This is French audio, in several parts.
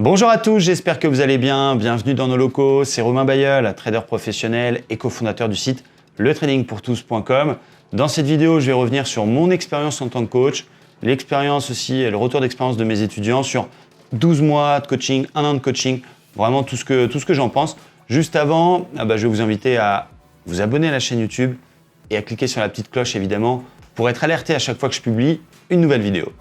Bonjour à tous, j'espère que vous allez bien. Bienvenue dans nos locaux, c'est Romain Bayeul, trader professionnel et cofondateur du site letradingpourtous.com. Dans cette vidéo, je vais revenir sur mon expérience en tant que coach, l'expérience aussi et le retour d'expérience de mes étudiants sur 12 mois de coaching, 1 an de coaching, vraiment tout ce que j'en pense. Juste avant, je vais vous inviter à vous abonner à la chaîne YouTube et à cliquer sur la petite cloche évidemment pour être alerté à chaque fois que je publie une nouvelle vidéo.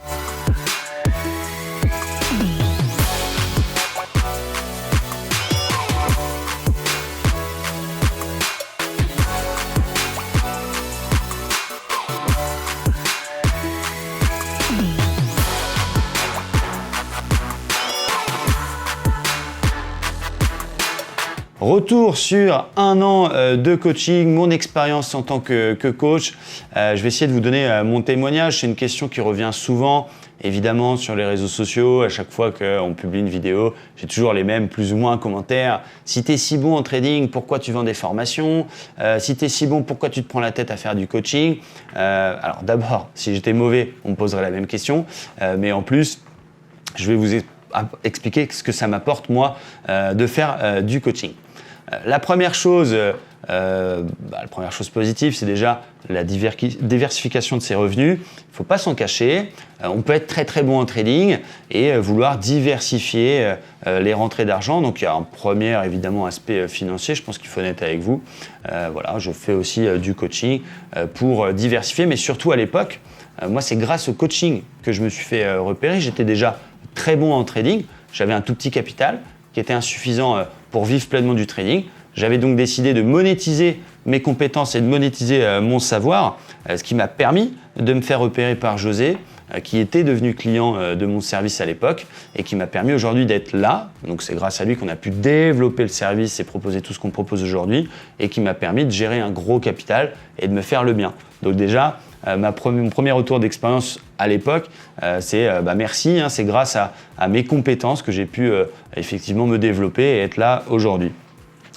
Retour sur 1 an de coaching, mon expérience en tant que coach. Je vais essayer de vous donner mon témoignage. C'est une question qui revient souvent, évidemment, sur les réseaux sociaux. À chaque fois qu'on publie une vidéo, j'ai toujours les mêmes plus ou moins commentaires. Si tu es si bon en trading, pourquoi tu vends des formations? Si tu es si bon, pourquoi tu te prends la tête à faire du coaching? Alors d'abord, si j'étais mauvais, on me poserait la même question. Mais en plus, je vais vous expliquer ce que ça m'apporte, moi, de faire du coaching. La première chose positive, c'est déjà la diversification de ses revenus. Il ne faut pas s'en cacher. On peut être très très bon en trading et vouloir diversifier les rentrées d'argent. Donc il y a un premier évidemment aspect financier, je pense qu'il faut être honnête avec vous. Je fais aussi du coaching pour diversifier, mais surtout à l'époque, moi c'est grâce au coaching que je me suis fait repérer. J'étais déjà très bon en trading, j'avais un tout petit capital qui était insuffisant pour vivre pleinement du trading. J'avais donc décidé de monétiser mes compétences et de monétiser mon savoir, ce qui m'a permis de me faire repérer par José, qui était devenu client de mon service à l'époque et qui m'a permis aujourd'hui d'être là. Donc c'est grâce à lui qu'on a pu développer le service et proposer tout ce qu'on propose aujourd'hui et qui m'a permis de gérer un gros capital et de me faire le bien. Donc déjà, mon premier retour d'expérience à l'époque, c'est merci, c'est grâce à mes compétences que j'ai pu effectivement me développer et être là aujourd'hui.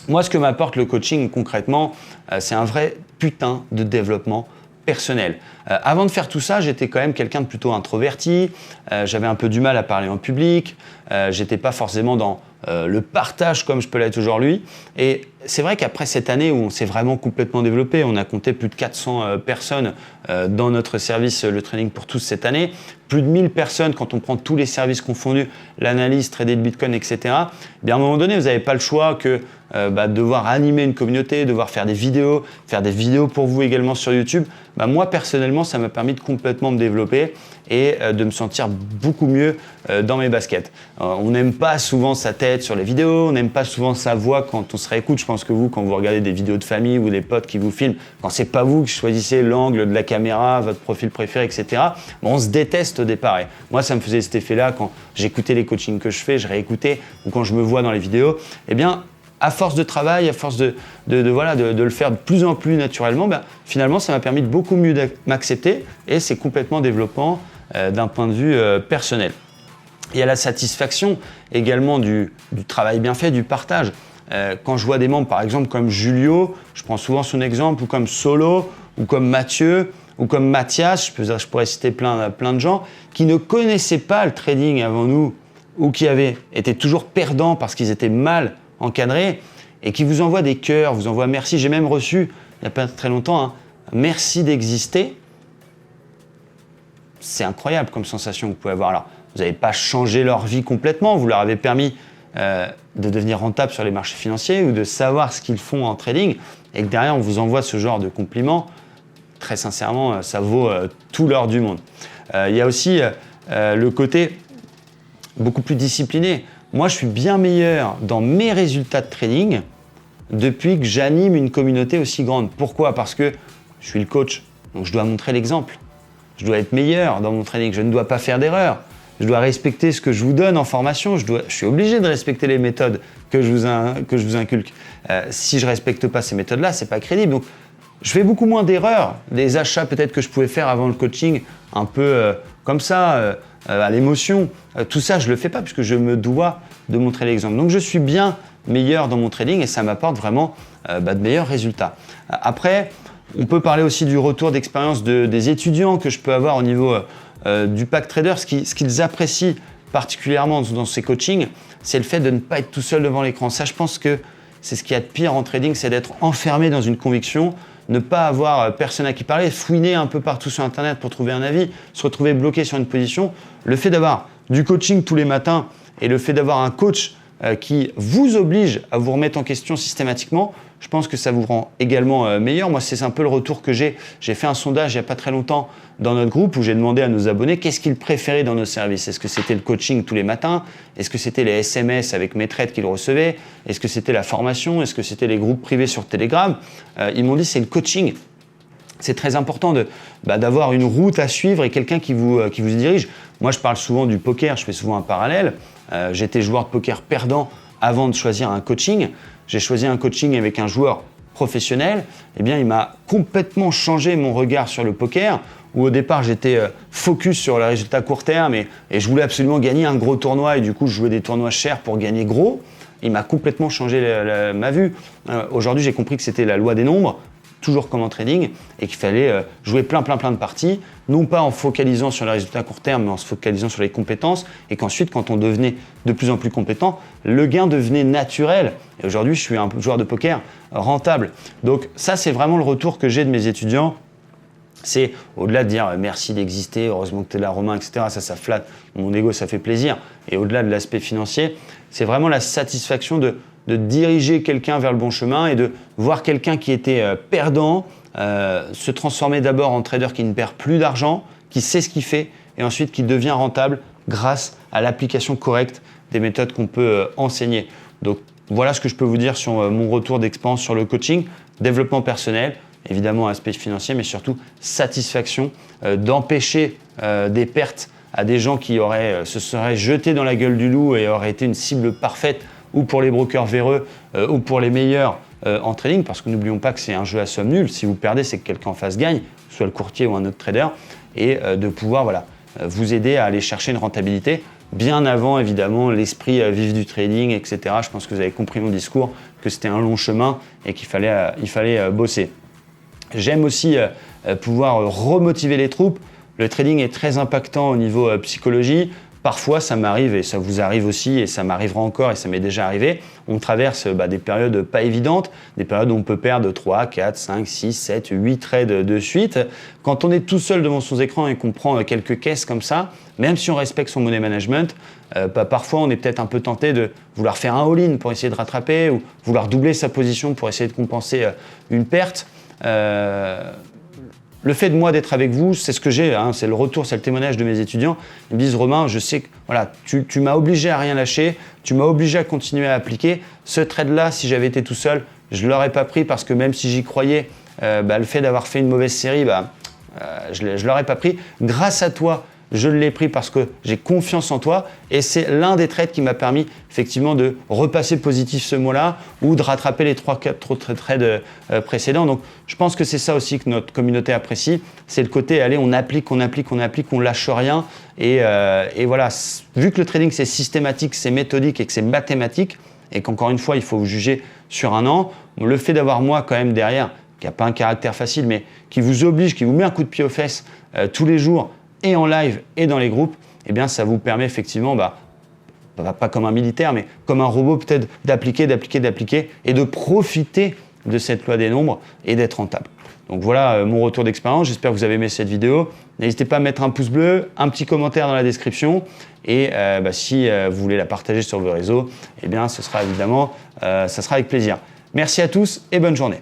Moi, ce que m'apporte le coaching concrètement, c'est un vrai putain de développement personnel. Avant de faire tout ça, j'étais quand même quelqu'un de plutôt introverti, j'avais un peu du mal à parler en public, j'étais pas forcément dans le partage comme je peux l'être aujourd'hui. Et c'est vrai qu'après cette année où on s'est vraiment complètement développé, on a compté plus de 400 personnes dans notre service Le Trading pour tous cette année, plus de 1000 personnes quand on prend tous les services confondus, l'analyse, trader de Bitcoin, etc. À un moment donné, vous n'avez pas le choix que de devoir animer une communauté, devoir faire des vidéos pour vous également sur YouTube. Moi, personnellement, ça m'a permis de complètement me développer et de me sentir beaucoup mieux dans mes baskets. On n'aime pas souvent sa tête sur les vidéos, on n'aime pas souvent sa voix quand on se réécoute. Je pense que vous, quand vous regardez des vidéos de famille ou des potes qui vous filment, quand c'est pas vous qui choisissez l'angle de la caméra, votre profil préféré, etc., on se déteste au départ. Et moi, ça me faisait cet effet-là quand j'écoutais les coachings que je fais, je réécoutais, ou quand je me vois dans les vidéos. À force de travail, à force de le faire de plus en plus naturellement, finalement, ça m'a permis de beaucoup mieux m'accepter et c'est complètement développant d'un point de vue personnel. Il y a la satisfaction également du travail bien fait, du partage. Quand je vois des membres, par exemple, comme Julio, je prends souvent son exemple, ou comme Solo, ou comme Mathieu, ou comme Mathias, je pourrais citer plein de gens, qui ne connaissaient pas le trading avant nous, ou qui étaient toujours perdants parce qu'ils étaient mal encadrés, et qui vous envoient des cœurs, vous envoient merci. J'ai même reçu, il n'y a pas très longtemps, merci d'exister. C'est incroyable comme sensation que vous pouvez avoir. Alors, vous n'avez pas changé leur vie complètement, vous leur avez permis de devenir rentable sur les marchés financiers ou de savoir ce qu'ils font en trading, et que derrière, on vous envoie ce genre de compliments. Très sincèrement, ça vaut tout l'or du monde. Il y a aussi le côté beaucoup plus discipliné. Moi, je suis bien meilleur dans mes résultats de trading depuis que j'anime une communauté aussi grande. Pourquoi? Parce que je suis le coach, donc je dois montrer l'exemple. Je dois être meilleur dans mon trading, je ne dois pas faire d'erreur. Je dois respecter ce que je vous donne en formation. Je suis obligé de respecter les méthodes que je vous inculque. Si je ne respecte pas ces méthodes-là, ce n'est pas crédible. Donc, je fais beaucoup moins d'erreurs. Des achats peut-être que je pouvais faire avant le coaching, un peu comme ça, à l'émotion. Tout ça, je ne le fais pas puisque je me dois de montrer l'exemple. Donc, je suis bien meilleur dans mon trading et ça m'apporte vraiment de meilleurs résultats. Après, on peut parler aussi du retour d'expérience des étudiants que je peux avoir au niveau du pack trader, ce qu'ils apprécient particulièrement dans ces coachings, c'est le fait de ne pas être tout seul devant l'écran. Ça, je pense que c'est ce qu'il y a de pire en trading, c'est d'être enfermé dans une conviction, ne pas avoir personne à qui parler, fouiner un peu partout sur Internet pour trouver un avis, se retrouver bloqué sur une position. Le fait d'avoir du coaching tous les matins et le fait d'avoir un coach qui vous oblige à vous remettre en question systématiquement, je pense que ça vous rend également meilleur. Moi, c'est un peu le retour que j'ai. J'ai fait un sondage il n'y a pas très longtemps dans notre groupe où j'ai demandé à nos abonnés qu'est-ce qu'ils préféraient dans nos services. Est-ce que c'était le coaching tous les matins? Est-ce que c'était les SMS avec mes trades qu'ils recevaient? Est-ce que c'était la formation? Est-ce que c'était les groupes privés sur Telegram? Ils m'ont dit c'est le coaching. C'est très important d'avoir une route à suivre et quelqu'un qui vous dirige. Moi, je parle souvent du poker, je fais souvent un parallèle. J'étais joueur de poker perdant avant de choisir un coaching. J'ai choisi un coaching avec un joueur professionnel. Eh bien, il m'a complètement changé mon regard sur le poker, où au départ, j'étais focus sur le résultat court terme et je voulais absolument gagner un gros tournoi et du coup, je jouais des tournois chers pour gagner gros. Il m'a complètement changé ma vue. Aujourd'hui, j'ai compris que c'était la loi des nombres, toujours comme en trading, et qu'il fallait jouer plein de parties, non pas en focalisant sur le résultat court terme, mais en se focalisant sur les compétences, et qu'ensuite, quand on devenait de plus en plus compétent, le gain devenait naturel. Et aujourd'hui, je suis un joueur de poker rentable. Donc ça, c'est vraiment le retour que j'ai de mes étudiants. C'est au-delà de dire merci d'exister, heureusement que tu es là Romain, etc. Ça flatte mon ego, ça fait plaisir. Et au-delà de l'aspect financier, c'est vraiment la satisfaction de diriger quelqu'un vers le bon chemin et de voir quelqu'un qui était perdant se transformer d'abord en trader qui ne perd plus d'argent, qui sait ce qu'il fait et ensuite qui devient rentable grâce à l'application correcte des méthodes qu'on peut enseigner. Donc voilà ce que je peux vous dire sur mon retour d'expérience sur le coaching, développement personnel, évidemment aspect financier, mais surtout satisfaction d'empêcher des pertes à des gens qui se seraient jetés dans la gueule du loup et auraient été une cible parfaite ou pour les brokers véreux ou pour les meilleurs en trading, parce que n'oublions pas que c'est un jeu à somme nulle. Si vous perdez, c'est que quelqu'un en face gagne, soit le courtier ou un autre trader, et de pouvoir vous aider à aller chercher une rentabilité bien avant évidemment l'esprit vif du trading, etc. Je pense que vous avez compris mon discours, que c'était un long chemin et qu'il fallait bosser. J'aime aussi pouvoir remotiver les troupes. Le trading est très impactant au niveau psychologie. Parfois, ça m'arrive et ça vous arrive aussi et ça m'arrivera encore et ça m'est déjà arrivé. On traverse des périodes pas évidentes, des périodes où on peut perdre 3, 4, 5, 6, 7, 8 trades de suite. Quand on est tout seul devant son écran et qu'on prend quelques caisses comme ça, même si on respecte son money management, parfois on est peut-être un peu tenté de vouloir faire un all-in pour essayer de rattraper ou vouloir doubler sa position pour essayer de compenser une perte. Le fait de moi d'être avec vous, c'est ce que j'ai, c'est le retour, c'est le témoignage de mes étudiants. Ils me disent Romain, je sais que tu m'as obligé à rien lâcher, tu m'as obligé à continuer à appliquer. Ce trade-là, si j'avais été tout seul, je ne l'aurais pas pris parce que même si j'y croyais, le fait d'avoir fait une mauvaise série, je ne l'aurais pas pris. Grâce à toi, je l'ai pris parce que j'ai confiance en toi et c'est l'un des trades qui m'a permis effectivement de repasser positif ce mois-là ou de rattraper les 3-4 trades précédents. Donc je pense que c'est ça aussi que notre communauté apprécie, c'est le côté allez on applique, on lâche rien et voilà, vu que le trading c'est systématique, c'est méthodique et que c'est mathématique et qu'encore une fois il faut vous juger sur un an, le fait d'avoir moi quand même derrière, qui n'a pas un caractère facile mais qui vous oblige, qui vous met un coup de pied aux fesses tous les jours et en live et dans les groupes, eh bien ça vous permet effectivement, pas comme un militaire, mais comme un robot peut-être d'appliquer et de profiter de cette loi des nombres et d'être rentable. Donc voilà mon retour d'expérience, j'espère que vous avez aimé cette vidéo. N'hésitez pas à mettre un pouce bleu, un petit commentaire dans la description et si vous voulez la partager sur vos réseaux, eh bien ce sera évidemment, ça sera avec plaisir. Merci à tous et bonne journée.